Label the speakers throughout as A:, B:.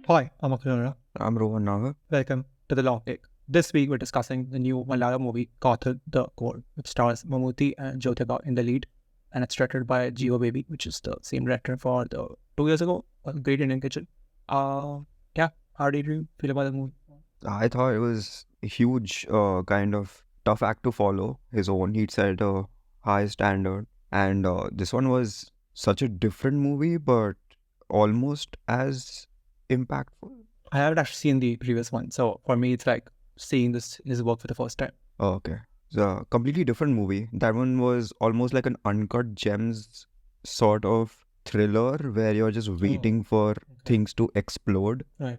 A: Hi, I'm Akhil.
B: I'm Rohan Nagar.
A: Welcome to The Long Take. This week we're discussing the new Malayalam movie Kaathal, The Code, which stars Mammootty and Jyotika in the lead, and it's directed by Jeo Baby, which is the same director for the 2 years ago, Great Indian Kitchen. Yeah, how did you feel about the movie?
B: I thought it was a huge, kind of tough act to follow. His own, he'd set a high standard. And this one was such a different movie, but almost as impactful.
A: I haven't actually seen the previous one, so for me it's like seeing his work for the first time.
B: Okay. It's a completely different movie. That one was almost like an uncut gems sort of thriller where you're just waiting for things to explode.
A: Right.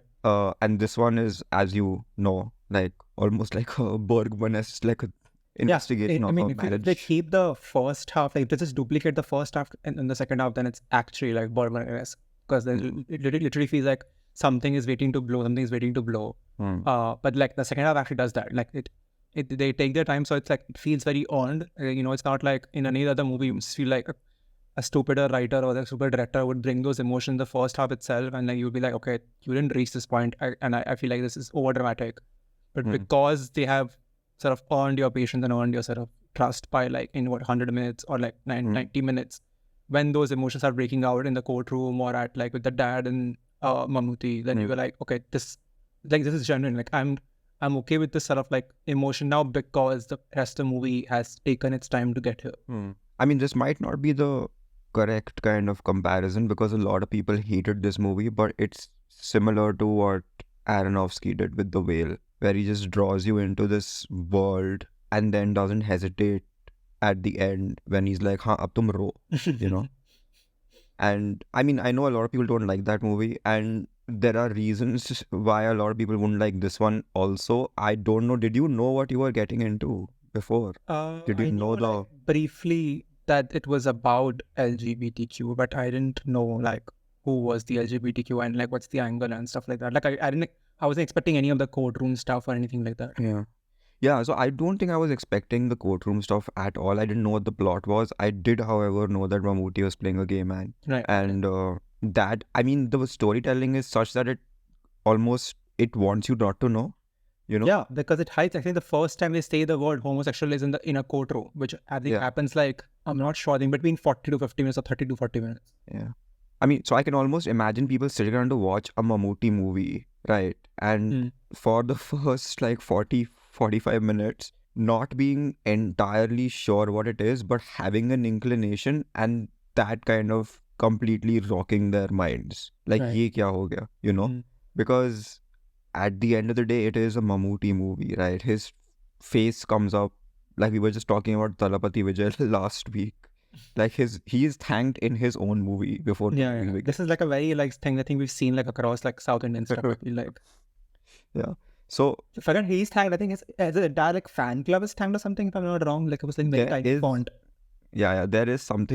B: And this one is, as you know, like almost like a Bergman-esque, like a investigation
A: I
B: of
A: mean,
B: a
A: if they
B: village.
A: keep the first half, like if they just duplicate the first half and in the second half, then it's actually like Bergman-esque because it literally feels like something is waiting to blow, something is waiting to blow. But like the second half actually does that. Like they take their time, so it's like it feels very earned. It's not like in any other movie you just feel like a stupider writer or a stupid director would bring those emotions in the first half itself, and like you'd be like, okay, you didn't reach this point, I feel like this is over dramatic. But because they have sort of earned your patience and earned your sort of trust by like in 100 minutes or like 90 minutes, when those emotions are breaking out in the courtroom or at like with the dad and Mammootty, then you were like, okay, this is genuine. Like I'm okay with this sort of like emotion now because the rest of the movie has taken its time to get here.
B: I mean, this might not be the correct kind of comparison because a lot of people hated this movie, but it's similar to what Aronofsky did with The Whale, where he just draws you into this world and then doesn't hesitate at the end when he's like, "Haan, ab tum ro," you know. And I mean, I know a lot of people don't like that movie, and there are reasons why a lot of people wouldn't like this one also. I don't know. Did you know what you were getting into before? Did you
A: I
B: know
A: knew like briefly that it was about LGBTQ, but I didn't know like who was the LGBTQ and like what's the angle and stuff like that. Like I wasn't expecting any of the courtroom stuff or anything like that.
B: Yeah, so I don't think I was expecting the courtroom stuff at all. I didn't know what the plot was. I did, however, know that Mammootty was playing a gay man.
A: Right.
B: And that, I mean, the storytelling is such that it wants you not to know, you know?
A: Yeah, because it hides. I think the first time they say the word homosexual is in a courtroom, which I think happens like, I'm not sure, I think between 40 to 50 minutes or 30 to 40 minutes.
B: Yeah. I mean, so I can almost imagine people sitting around to watch a Mammootty movie, right? And for the first like 45 minutes, not being entirely sure what it is, but having an inclination and that kind of completely rocking their minds. Like, ye kya ho gaya, you know? Because at the end of the day, it is a Mammootty movie, right? His face comes up, like we were just talking about Talapati Vijay last week. Like he is thanked in his own movie before.
A: This is like a very like thing I think we've seen like across like South Indian stuff. I feel like.
B: Yeah. So
A: if I don't, he's thanked. I think his entire like fan club is thanked or something. If I'm not wrong, like it was like very tiny font.
B: Yeah. There is some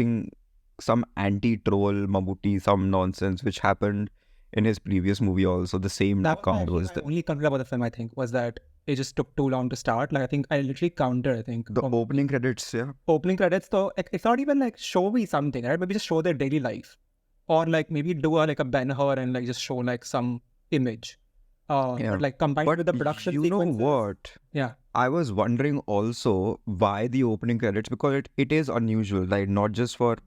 B: anti-troll Mammootty, some nonsense which happened in his previous movie also. The same account was there.
A: The only complaint about the film I think was that it just took too long to start. Like I think I literally counted. I think
B: the opening credits. Yeah.
A: Opening credits though, it's not even like show me something, right? Maybe just show their daily life, or like maybe do like a banner and like just show like some image. But like combined with the production sequences.
B: Know what?
A: Yeah.
B: I was wondering also why the opening credits, because it is unusual, like not just for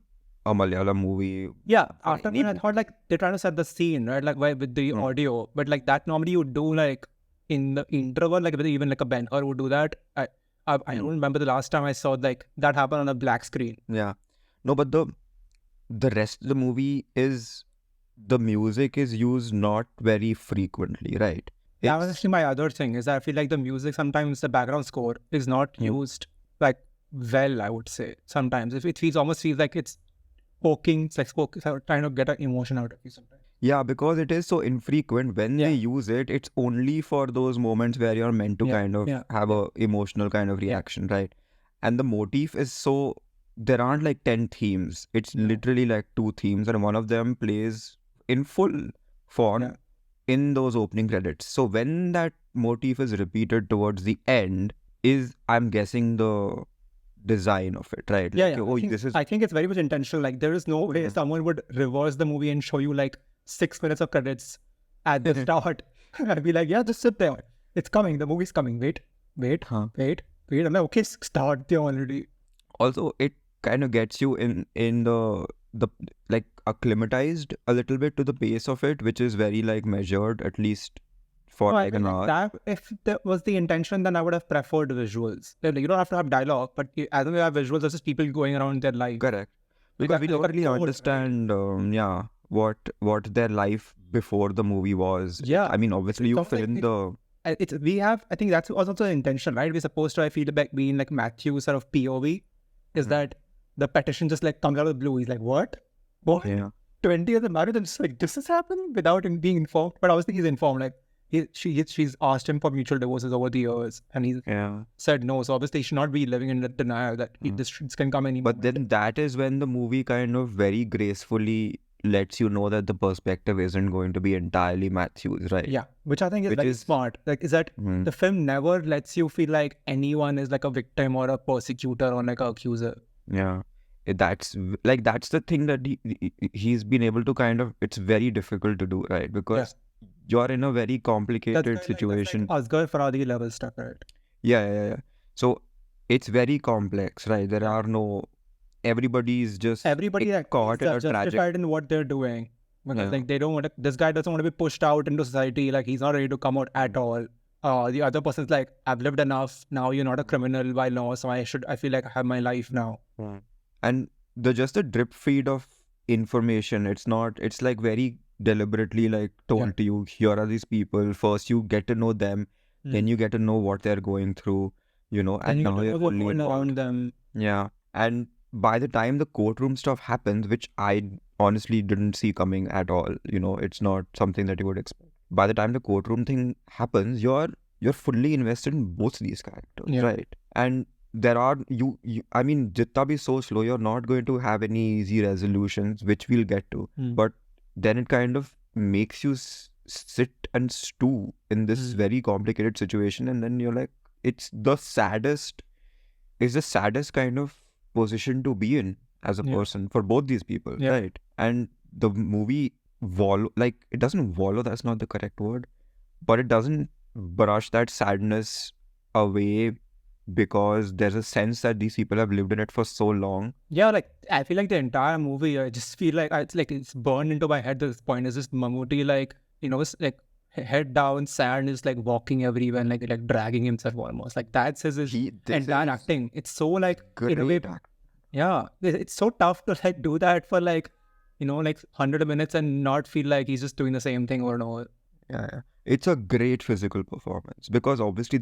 B: a Malayalam movie.
A: Yeah, after that I thought like they're trying to set the scene, right? Like with the audio, but like that normally you do like in the interval, like even like a banner would do that. I don't remember the last time I saw like that happen on a black screen.
B: Yeah, no, but the rest of the movie is the music is used not very frequently, right?
A: That was actually my other thing is I feel like the music sometimes the background score is not used like well. I would say sometimes if it almost feels like it's poking, it's like trying to get an emotion out of you sometimes.
B: Yeah, because it is so infrequent. When they use it, it's only for those moments where you're meant to kind of have a emotional kind of reaction, right? And the motif is so, there aren't like 10 themes. It's literally like 2 themes, and one of them plays in full form in those opening credits. So when that motif is repeated towards the end is, I'm guessing, the design of it, right?
A: I think it's very much intentional. Like there is no way someone would reverse the movie and show you like 6 minutes of credits at the start. I'd be like, yeah, just sit there. It's coming. The movie's coming. Wait.
B: Huh.
A: I'm like, okay, start there already.
B: Also, it kind of gets you in the like acclimatized a little bit to the pace of it, which is very like measured, at least for
A: No, I
B: like
A: feel
B: an
A: like
B: hour.
A: that, if that was the intention, then I would have preferred visuals. Like, you don't have to have dialogue, but as long as you have visuals, there's just people going around their life.
B: Correct. Because we
A: Like
B: don't
A: a
B: really
A: code, right?
B: understand, what their life before the movie was.
A: Yeah.
B: I mean, obviously you
A: Sounds
B: fill
A: like
B: in the
A: I think that's also the intention, right? We're supposed to, I feel like being like Matthew's sort of POV is that the petition just like comes out of the blue. He's like, what?
B: yeah.
A: 20 years of marriage and just like, this is happening without him being informed. But obviously he's informed. Like she's asked him for mutual divorces over the years and he's
B: Yeah.
A: said no. So obviously he should not be living in the denial that this can come any
B: But
A: moment.
B: then that is when the movie kind of very gracefully lets you know that the perspective isn't going to be entirely Matthew's, right?
A: Yeah, which I think is
B: Which
A: very
B: is-
A: smart. Like, is that the film never lets you feel like anyone is like a victim or a persecutor or like an accuser.
B: Yeah. That's the thing that he's been able to kind of, it's very difficult to do, right? Because you're in a very complicated situation.
A: That's like Asghar Farhadi level stuff, right?
B: Yeah. So it's very complex, right? There are no, everybody's just
A: Everybody like
B: caught in a
A: justified
B: tragic.
A: in what they're doing. Because
B: Yeah.
A: like they don't want to, this guy doesn't want to be pushed out into society. Like he's not ready to come out at all. The other person's like, I've lived enough. Now you're not a criminal by law, so I feel like I have my life now.
B: And just a drip feed of information. It's like very deliberately like told to you, here are these people. First you get to know them, then you get to know what they're going through, and now you're fully involved.
A: Around them.
B: Yeah. And by the time the courtroom stuff happens, which I honestly didn't see coming at all, it's not something that you would expect. By the time the courtroom thing happens, you're fully invested in both these characters, right? And there are I mean, Jitta be so slow, you're not going to have any easy resolutions, which we'll get to. But then it kind of makes you sit and stew in this very complicated situation, and then you're like, it's the saddest kind of position to be in as a person for both these people, right? And the movie it doesn't wallow, that's not the correct word, but it doesn't brush that sadness away, because there's a sense that these people have lived in it for so long.
A: Yeah, like I feel like the entire movie, I just feel like it's burned into my head at this point. Is this Mammootty like, it's like head down, sad, is like walking everywhere and like dragging himself almost. Like that's his entire acting. It's so like in a way, yeah, it's so tough to like do that for like, like 100 minutes and not feel like he's just doing the same thing over and over.
B: Yeah. It's a great physical performance, because obviously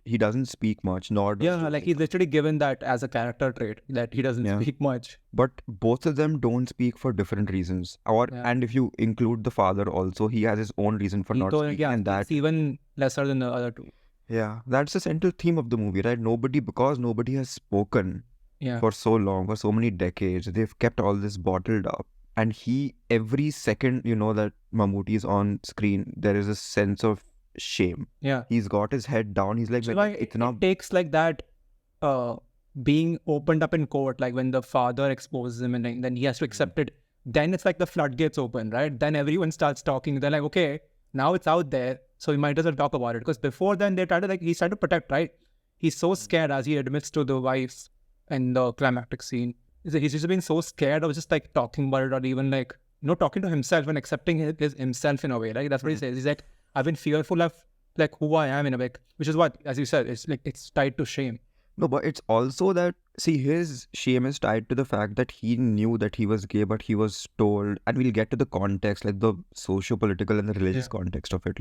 B: he doesn't speak much, nor does
A: like he's literally given that as a character trait that he doesn't speak much.
B: But both of them don't speak for different reasons. And if you include the father also, he has his own reason for not speaking, and that's
A: even lesser than the other two.
B: Yeah, that's the central theme of the movie, right? Because nobody has spoken for so long, for so many decades. They've kept all this bottled up. And every second, that Mammootty is on screen, there is a sense of shame.
A: Yeah.
B: He's got his head down. He's like,
A: so it takes like that being opened up in court, like when the father exposes him and then he has to accept it. Then it's like the floodgates open, right? Then everyone starts talking. They're like, okay, now it's out there, so we might as well talk about it. Because before then, he's trying to protect, right? He's so scared, as he admits to the wives in the climactic scene. He's just been so scared of just like talking about it, or even like, talking to himself and accepting himself in a way. Like that's what he says. He's like, I've been fearful of like who I am in a way, which is what, as you said, it's like it's tied to shame.
B: No, but it's also that, see, his shame is tied to the fact that he knew that he was gay, but he was told, and we'll get to the context, like the socio-political and the religious context of it,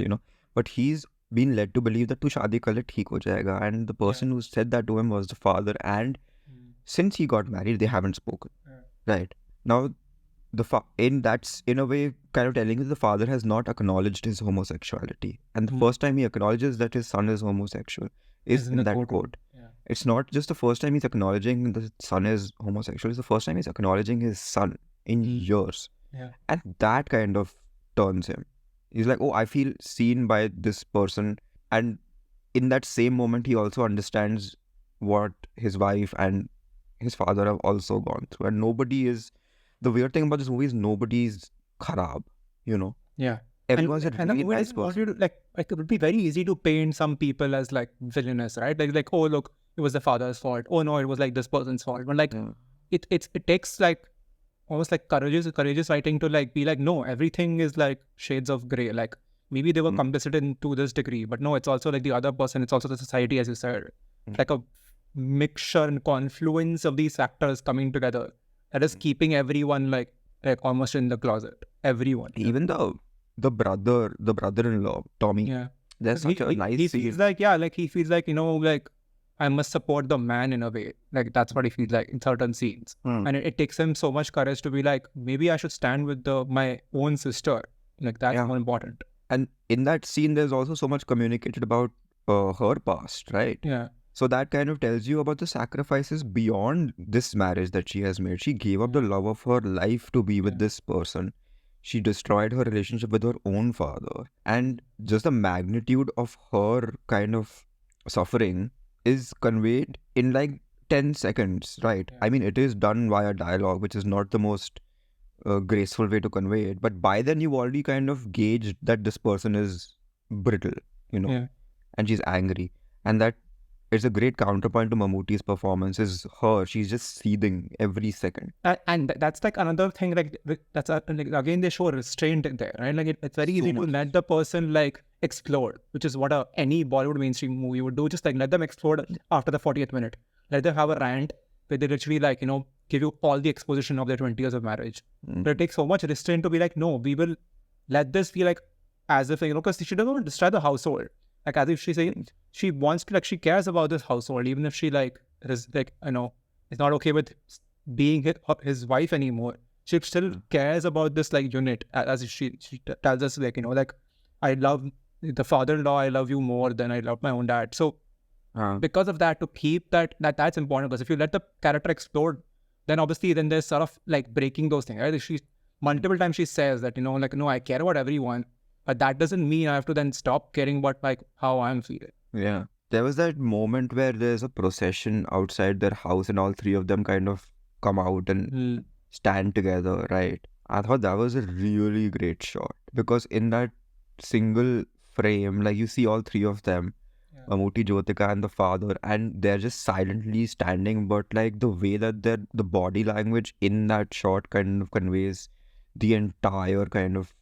B: But he's been led to believe that tu shaadi kar le theek ho jayega, and the person who said that to him was the father, and since he got married, they haven't spoken. Right. Now, in a way kind of telling you the father has not acknowledged his homosexuality. And the first time he acknowledges that his son is homosexual is in that court. It's not just the first time he's acknowledging the son is homosexual, it's the first time he's acknowledging his son in years. And that kind of turns him. He's like, oh, I feel seen by this person. And in that same moment, he also understands what his wife and his father have also gone through. And the weird thing about this movie is nobody's kharab,
A: Yeah.
B: everyone's a
A: and
B: really
A: we
B: nice
A: didn't want
B: person.
A: you to, like it would be very easy to paint some people as like villainous, right? Like oh look, it was the father's fault. Oh no, it was like this person's fault. But like
B: Yeah.
A: it takes like almost like courageous writing to like be like, no, everything is like shades of gray. Like maybe they were complicit in to this degree, but no, it's also like the other person. It's also the society, as you said. It's like a mixture and confluence of these factors coming together that is keeping everyone like almost in the closet. Everyone.
B: Even the brother-in-law, Tommy.
A: Yeah.
B: There's such a nice
A: he
B: scene.
A: feels like, yeah, like he feels like, like I must support the man in a way. Like that's what he feels like in certain scenes. And it takes him so much courage to be like, maybe I should stand with my own sister. Like that's more important.
B: And in that scene, there's also so much communicated about her past, right?
A: Yeah.
B: So that kind of tells you about the sacrifices beyond this marriage that she has made. She gave up the love of her life to be with this person. She destroyed her relationship with her own father. And just the magnitude of her kind of suffering is conveyed in like 10 seconds, right? I mean, it is done via dialogue, which is not the most graceful way to convey it. But by then, you've already kind of gauged that this person is brittle, and she's angry. And that it's a great counterpoint to Mammootty's performance is her. She's just seething every second.
A: And that's like another thing, like that's like, again, they show restraint there, right? Like it's very easy to let the person like explode, which is what any Bollywood mainstream movie would do. Just like let them explode after the 40th minute. Let them have a rant where they literally like, give you all the exposition of their 20 years of marriage. But it takes so much restraint to be like, no, we will let this be like as if, because she doesn't want to destroy the household. Like as if she's saying she wants to, like she cares about this household, even if she like is like, is not okay with being his wife anymore. She still cares about this like unit, as if she tells us like, like I love the father-in-law, I love you more than I love my own dad. So because of that, to keep that's important, because if you let the character explode, then obviously then there's sort of like breaking those things, right? She multiple times she says that, like, no, I care about everyone. But that doesn't mean I have to then stop caring about like how I'm feeling.
B: Yeah. There was that moment where there's a procession outside their house and all three of them kind of come out and stand together, right? I thought that was a really great shot because in that single frame, like you see all three of them, Mammootty, Jyotika and the father, and they're just silently standing, but like the way that the body language in that shot kind of conveys the entire kind of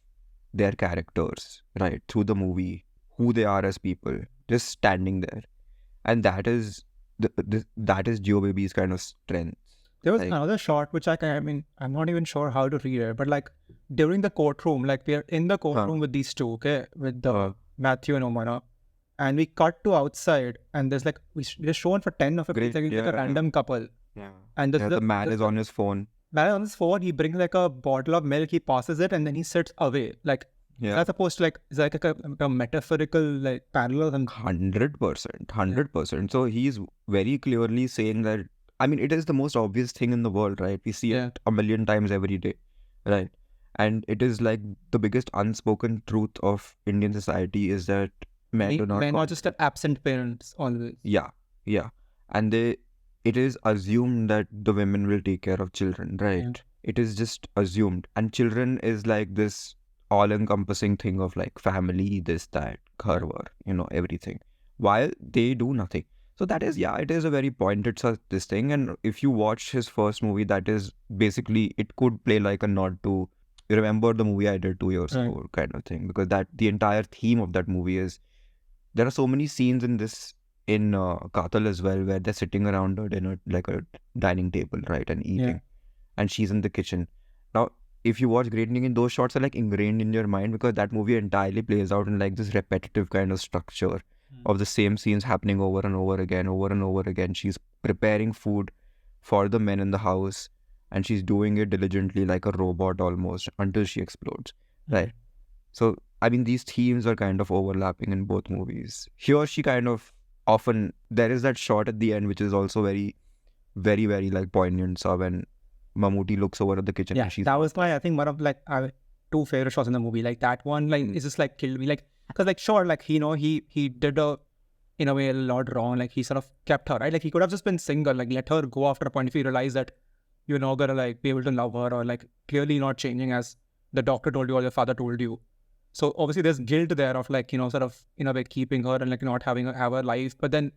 B: their characters, right, through the movie, who they are as people, just standing there. And that is that is Jeo Baby's kind of strength.
A: There was another shot which I mean, I'm not even sure how to read it, but like during the courtroom, like we are in the courtroom with these two, okay, with the Matthew and Omana, and we cut to outside, and there's like we're shown for 10 or 15 seconds like a random couple.
B: Yeah.
A: And
B: the man is on his phone.
A: Man on his phone, he brings like a bottle of milk, he passes it, and then he sits away. Like, that's supposed to like, is like a metaphorical like parallel.
B: 100%. So he's very clearly saying that, I mean, it is the most obvious thing in the world, right? We see it a million times every day, right? And it is like the biggest unspoken truth of Indian society is that men are
A: just absent parents always.
B: Yeah. And it is assumed that the women will take care of children, right? It is just assumed. And children is like this all-encompassing thing of like family, this, that, ghar, everything. While they do nothing. So that is, it is a very pointed this thing. And if you watch his first movie, that is basically, it could play like a nod to, remember the movie I did 2 years ago kind of thing. Because the entire theme of that movie is, there are so many scenes in Kaathal as well, where they're sitting around a dinner, like a dining table, right, and eating, and she's in the kitchen. Now, if you watch Great Indian, those shots are like ingrained in your mind because that movie entirely plays out in like this repetitive kind of structure of the same scenes happening over and over again. She's preparing food for the men in the house, and she's doing it diligently like a robot almost until she explodes, right? So, I mean, these themes are kind of overlapping in both movies. Here, she kind of often, there is that shot at the end, which is also very, very, very like poignant. So when Mammootty looks over at the kitchen.
A: Yeah, that was my, I think, one of like our two favorite shots in the movie. Like that one, like, is just like killed me. Like, because like, sure, like, he did in a way, a lot wrong. Like, he sort of kept her, right? Like, he could have just been single, like, let her go after a point if he realized that you're not gonna like be able to love her, or like clearly not changing as the doctor told you or your father told you. So obviously there's guilt there of like, sort of, in a way keeping her and like not having her have her life. But then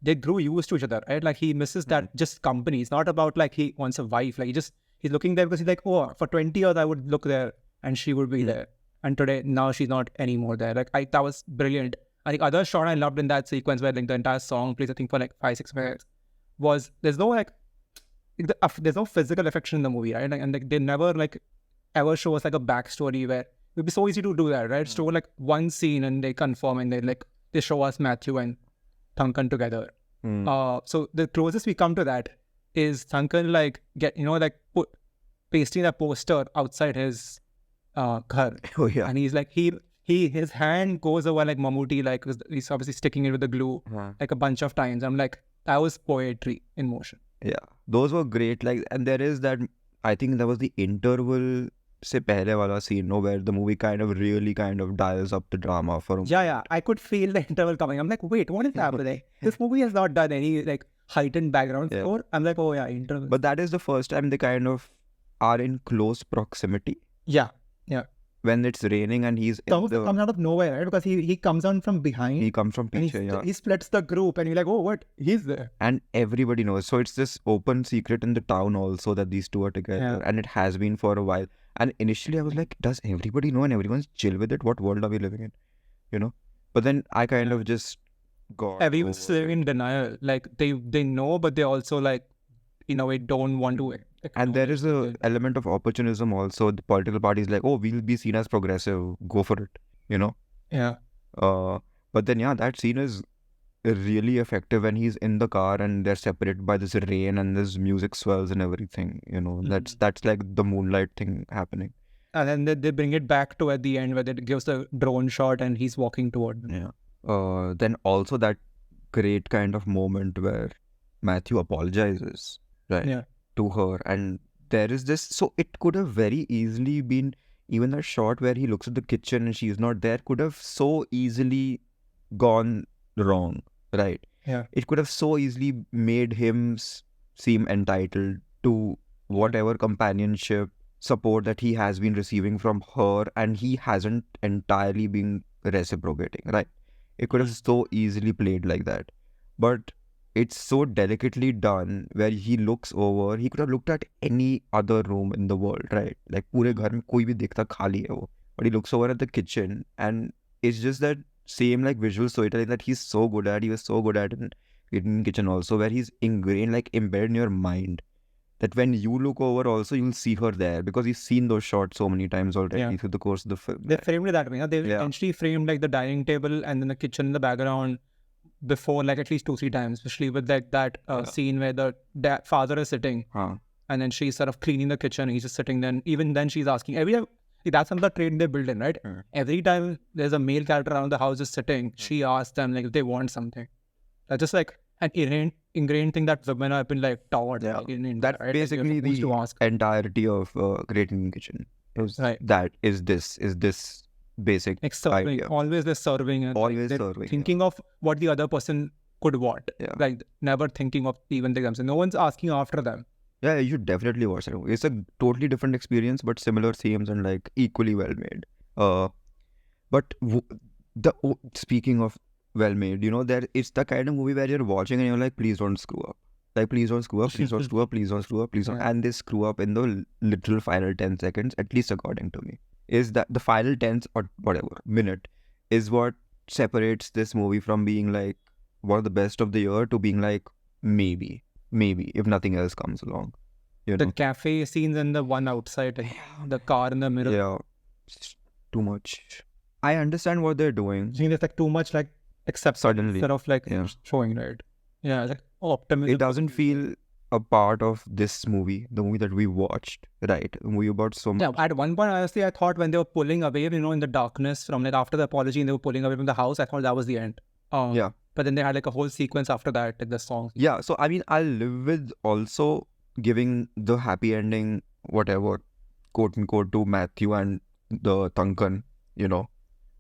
A: they grew used to each other, right? Like he misses that just company. It's not about like he wants a wife. Like he's looking there because he's like, oh, for 20 years I would look there and she would be there. And today, now she's not anymore there. Like that was brilliant. I think other shot I loved in that sequence where like the entire song plays, I think for like 5-6 minutes, was there's no like, there's no physical affection in the movie, right? And like they never like ever show us like a backstory where it would be so easy to do that, right? Show like one scene and they confirm and they show us Matthew and Duncan together. So the closest we come to that is Duncan like pasting a poster outside his ghar.
B: Oh yeah.
A: And he's like his hand goes over like Mammootty, like he's obviously sticking it with the glue like a bunch of times. I'm like, that was poetry in motion.
B: Yeah, those were great. Like, and there is that, I think that was the interval se pehle wala scene, no, where the movie kind of dials up the drama for a moment.
A: Yeah. I could feel the interval coming. I'm like, wait, what is happening? This movie has not done any like heightened background score. I'm like, oh yeah, interval.
B: But that is the first time they kind of are in close proximity.
A: Yeah.
B: When it's raining and he's
A: comes out of nowhere, right? Because he comes on from behind.
B: He comes from
A: and
B: piche,
A: he splits the group and you're like, oh, what? He's there.
B: And everybody knows. So it's this open secret in the town also that these two are together. And it has been for a while. And initially I was like, does everybody know and everyone's chill with it? What world are we living in? You know? But then I kind of just got
A: everyone's living in denial. Like they know, but they also like, in a way, don't want to.
B: And there is a element of opportunism also. The political party is like, oh, we'll be seen as progressive. Go for it. You know?
A: Yeah.
B: But then, that scene is really effective when he's in the car and they're separated by this rain and this music swells and everything. You know, that's like the moonlight thing happening.
A: And then they bring it back to at the end where it gives the drone shot and he's walking toward them.
B: Yeah. Then also that great kind of moment where Matthew apologizes, right?
A: Yeah.
B: To her, and there is this, so it could have very easily been, even that shot where he looks at the kitchen and she's not there could have so easily gone wrong, right?
A: Yeah.
B: It could have so easily made him seem entitled to whatever companionship, support that he has been receiving from her, and he hasn't entirely been reciprocating, right? It could have so easily played like that, but it's so delicately done where he looks over. He could have looked at any other room in the world, right? Like पूरे घर में कोई भी दिखता खाली है वो. But he looks over at the kitchen, and it's just that same like visual storytelling that he's so good at. He was so good at in kitchen also, where he's ingrained, like embedded in your mind, that when you look over also you'll see her there because you've seen those shots so many times already through the course of the film.
A: They framed it that way. They essentially framed like the dining table and then the kitchen in the background before like at least 2-3 times, especially with like that scene where the father is sitting and then she's sort of cleaning the kitchen. He's just sitting there. Even then she's asking every time. That's another trait they build in, right? Every time there's a male character around the house just sitting, she asks them like if they want something. That's just like an ingrained thing that women have been like taught.
B: Yeah.
A: In
B: That's
A: right?
B: basically
A: like,
B: the entirety of Great Indian Kitchen. That is this basic
A: like serving,
B: idea.
A: Always they're serving and
B: always
A: they're
B: serving,
A: thinking of what the other person could want. Like never thinking of even themselves. No one's asking after them.
B: Yeah, you should definitely watch it. It's a totally different experience, but similar themes and like equally well made. But speaking of well made, you know, it's the kind of movie where you're watching and you're like, please don't screw up. Like, please don't screw up, please don't screw up, please don't screw up, please don't. And they screw up in the literal final 10 seconds, at least according to me. Is that the final 10 or whatever minute is what separates this movie from being like one of the best of the year to being like maybe if nothing else comes along. You know?
A: The cafe scenes and the one outside, the car in the middle.
B: Yeah, it's too much. I understand what they're doing.
A: I think there's like too much like acceptance
B: Suddenly
A: instead of like showing, right? Yeah, it's like optimism.
B: It doesn't feel a part of this movie, the movie that we watched, right? A movie about so much.
A: Yeah, at one point, honestly, I thought when they were pulling away, you know, in the darkness from like after the apology and they were pulling away from the house, I thought that was the end. But then they had like a whole sequence after that, like the song.
B: Yeah, so I mean, I'll live with also giving the happy ending, whatever, quote unquote, to Matthew and the Duncan, you know,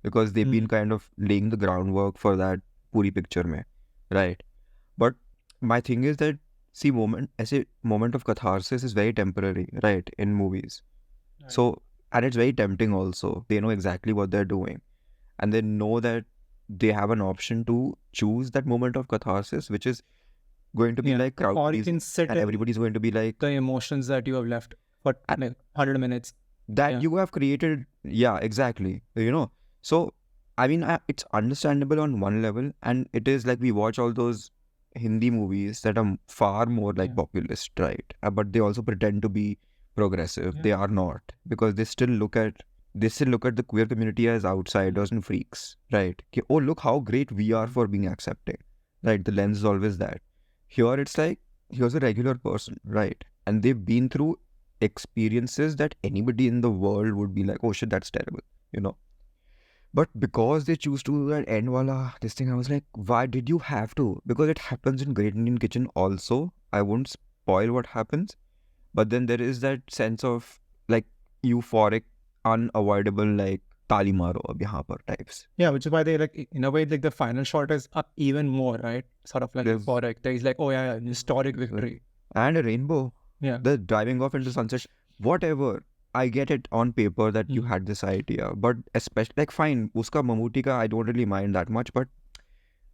B: because they've been kind of laying the groundwork for that puri picture mein, right? But my thing is that, see, moment of catharsis is very temporary, right, in movies. Right. So And it's very tempting also. They know exactly what they're doing. And they know that they have an option to choose that moment of catharsis, which is going to be like crowd
A: or you
B: pleasing.
A: can sit
B: And
A: in
B: everybody's going to be like,
A: the emotions that you have left for like 100 minutes.
B: that you have created. Yeah, exactly. So I mean, it's understandable on one level, and it is like we watch all those Hindi movies that are far more like populist, right? But they also pretend to be progressive. They are not, because they still look at the queer community as outsiders and freaks, right? Oh, look how great we are for being accepting, right? The lens is always that. Here it's like, here's a regular person, right? And they've been through experiences that anybody in the world would be like, oh shit, that's terrible. But because they choose to do that end wala, this thing, I was like, why did you have to? Because it happens in Great Indian Kitchen also. I won't spoil what happens. But then there is that sense of like euphoric, unavoidable, like tali maro ab yahan par types.
A: Yeah, which is why they like, in a way, like the final shot is even more, right? Sort of like euphoric. There's like, oh yeah, historic victory.
B: And a rainbow.
A: Yeah.
B: The driving off into sunset. Whatever. I get it on paper that you had this idea, but especially like fine, uska Mammootty ka I don't really mind that much, but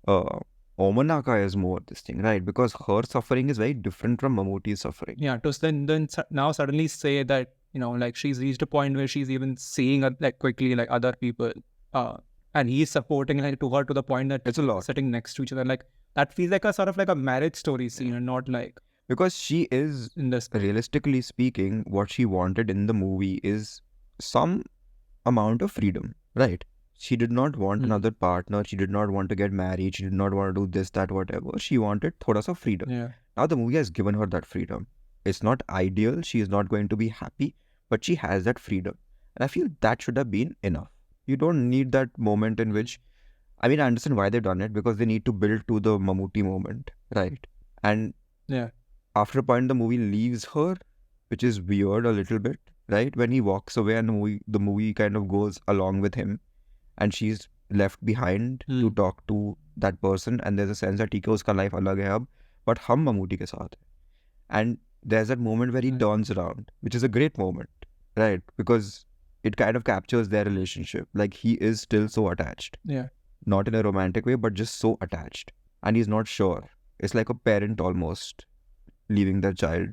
B: Omana ka is more this thing, right? Because her suffering is very different from Mammootty's suffering.
A: Yeah, to then now suddenly say that, like she's reached a point where she's even seeing like quickly like other people, and he's supporting like to her to the point that
B: it's a lot
A: sitting next to each other. Like that feels like a sort of like a marriage story scene, and not like.
B: Because she is, realistically speaking, what she wanted in the movie is some amount of freedom, right? She did not want another partner. She did not want to get married. She did not want to do this, that, whatever. She wanted thoda sa freedom.
A: Yeah.
B: Now the movie has given her that freedom. It's not ideal. She is not going to be happy, but she has that freedom. And I feel that should have been enough. You don't need that moment in which, I mean, I understand why they've done it, because they need to build to the Mammootty moment, right? And after a point, the movie leaves her, which is weird a little bit, right? When he walks away and the movie kind of goes along with him, and she's left behind to talk to that person, and there's a sense that ठीक है उसका life अलग है अब, but हम Mammootty के साथ हैं. And there's that moment where he turns around, which is a great moment, right? Because it kind of captures their relationship. Like he is still so attached.
A: Yeah.
B: Not in a romantic way, but just so attached. And he's not sure. It's like a parent almost leaving their child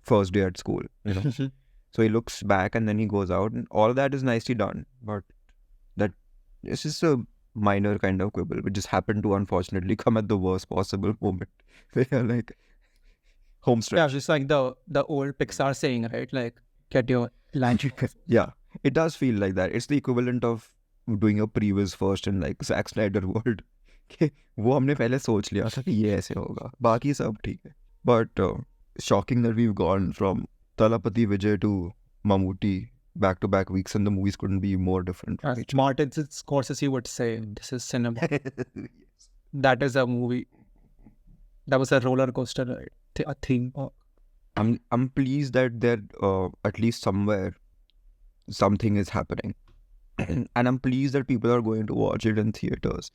B: first day at school, So he looks back and then he goes out, and all of that is nicely done. But that it's just a minor kind of quibble, which just happened to unfortunately come at the worst possible moment. They are like home stretch.
A: Yeah, just like the old Pixar saying, right? Like, get your lunch.
B: Yeah, it does feel like that. It's the equivalent of doing a previous first in like Zack Snyder world. वो हमने पहले सोच लिया था कि ये ऐसे होगा, बाकी सब ठीक है. But shocking that we've gone from Talapati Vijay to Mammootty back-to-back weeks, and the movies couldn't be more different.
A: Martin Scorsese would say, this is cinema. Yes. That is a movie. That was a roller coaster, right? A theme park.
B: I'm pleased that there at least somewhere something is happening. And I'm pleased that people are going to watch it in theaters.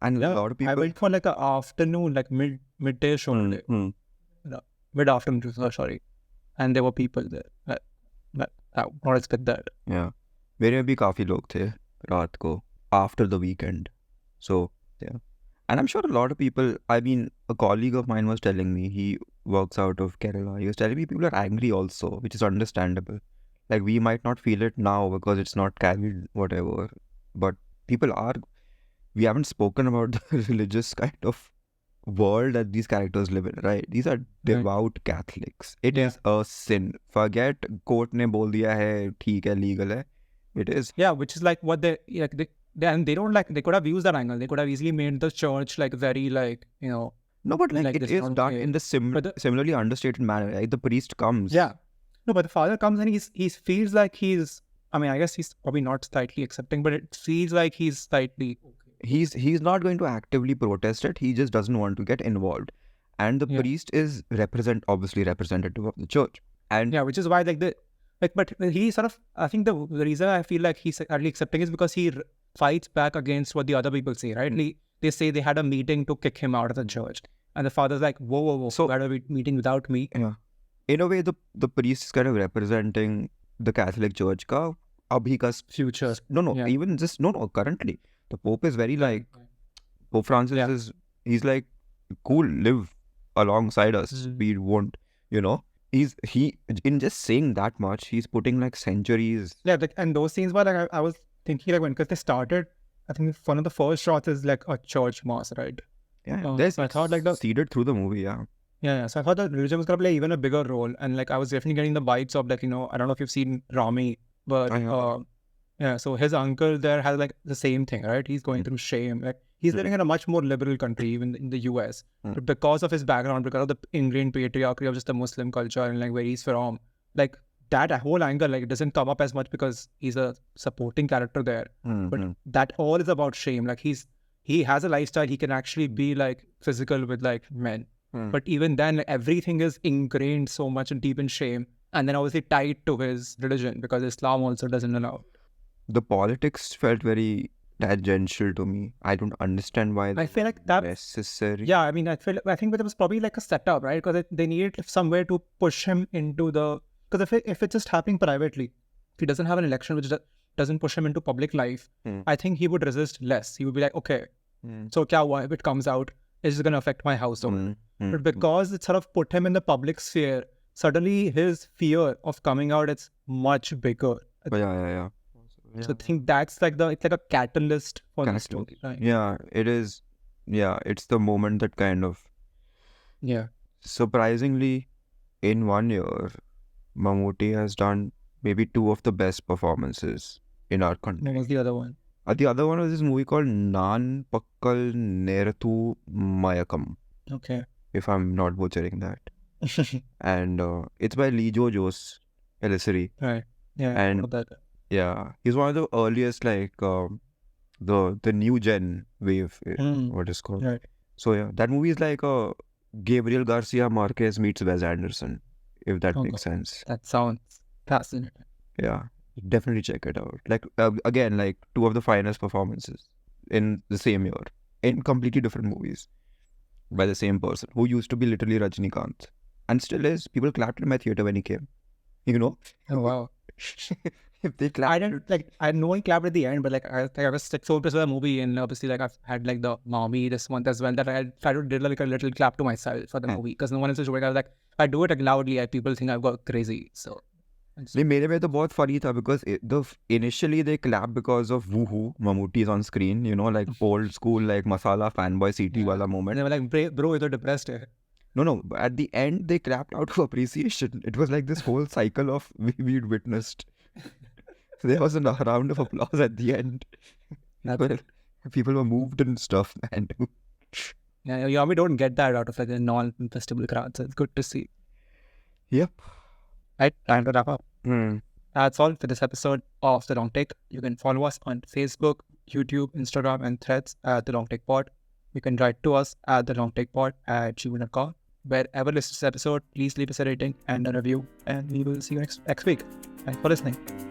B: And a lot of people.
A: I went for like an afternoon, like midday show. Mid-afternoon, sorry. And there were people there. I would not expect that.
B: Yeah. मेरे भी काफी लोग थे रात को after the weekend. So, yeah. And I'm sure a lot of people, I mean, a colleague of mine was telling me, he works out of Kerala. He was telling me people are angry also, which is understandable. Like, we might not feel it now because it's not carried, whatever. But people are, we haven't spoken about the religious kind of world that these characters live in, right? These are devout Catholics. It is a sin. Forget court ne bol diya hai, theek hai, legal hai. It is.
A: Yeah, which is like what they don't like, they could have used that angle. They could have easily made the church like very like,
B: No, but like it is done in the similarly understated manner. Right? The priest comes.
A: Yeah. No, but the father comes and he feels like he's, I mean, I guess he's probably not slightly accepting, but it feels like he's slightly okay.
B: He's not going to actively protest it. He just doesn't want to get involved. And the priest is obviously representative of the church. And
A: yeah, which is why but he sort of, I think the reason I feel like he's actually accepting is because he fights back against what the other people say, right? They say they had a meeting to kick him out of the church. And the father's like, whoa. So, had a meeting without me.
B: Yeah. in a way, the priest is kind of representing the Catholic Church ka abhi ka
A: future.
B: No, even just no, currently the Pope is very like Pope Francis is, he's like, cool, live alongside us. We won't, you know. He in just saying that much, he's putting like centuries.
A: Yeah, and those scenes were like I was thinking like when, because they started, I think one of the first shots is like a church mass, right?
B: Yeah,
A: so I thought like
B: seeded through the movie,
A: yeah. So I thought that religion was gonna play even a bigger role, and like I was definitely getting the vibes of like, you know, I don't know if you've seen Rami, but yeah. So his uncle there has like the same thing, right? He's going through shame. Like he's living in a much more liberal country, even in the US, but because of his background, because of the ingrained patriarchy of just the Muslim culture and like where he's from, like that whole angle like it doesn't come up as much because he's a supporting character there. But that all is about shame. Like he has a lifestyle, he can actually be like physical with like men. But even then, like, everything is ingrained so much and deep in shame. And then obviously tied to his religion because Islam also doesn't allow.
B: The politics felt very tangential to me. I don't understand why.
A: I feel like that
B: necessary.
A: Yeah, I mean, I think it was probably like a setup, right? Because they needed somewhere to push him into the. Because if it's just happening privately, if he doesn't have an election which doesn't push him into public life, I think he would resist less. He would be like, okay, so kya hua? If it comes out, it's going to affect my household. But because it sort of put him in the public sphere, suddenly his fear of coming out is much bigger.
B: Yeah.
A: So I think that's like it's like a catalyst for the story, right?
B: Yeah, it is. Yeah, it's the moment that kind of.
A: Yeah.
B: Surprisingly, in 1 year, Mammootty has done maybe 2 of the best performances in our country.
A: What was the other one?
B: The other one was this movie called Naan Pakkal Nerathu Mayakam.
A: Okay.
B: If I'm not butchering that. And it's by Lijo Jose Elisari.
A: Right. Yeah.
B: And
A: that.
B: Yeah, he's one of the earliest like the new gen wave. What is called.
A: Right.
B: So yeah, that movie is like a Gabriel Garcia Marquez meets Wes Anderson, if that makes sense.
A: That sounds fascinating.
B: Yeah, definitely check it out. Like again, like 2 of the finest performances in the same year in completely different movies by the same person who used to be literally Rajinikanth and still is. People clapped in my theater when he came. You know?
A: Oh wow.
B: If they clapped,
A: I didn't like. I know he clapped at the end, but like I was like, so impressed with the movie, and obviously like I've had like the mommy this month as well that I tried to do like a little clap to myself for the movie because no one else is doing it. I was like, if I do it like loudly, people think I've got crazy. So.
B: मेरे में तो बहुत funny था because initially they clapped because of woohoo Mammootty is on screen, you know, like old school like masala fanboy CT wala moment.
A: And they were like, bro, you're depressed.
B: No, at the end they clapped out of appreciation. It was like this whole cycle of we'd witnessed. There was a round of applause at the end. People were moved and stuff, man.
A: Yeah, we don't get that out of like a non-festival crowd, so it's good to see.
B: Yep.
A: Right, time to wrap up. That's all for this episode of The Long Take. You can follow us on Facebook, YouTube, Instagram, and Threads at The Long Take Pod. You can write to us at thelongtakepod@gmail.com. Wherever you listen to this episode, please leave us a rating and a review, and we will see you next week. Thanks for listening.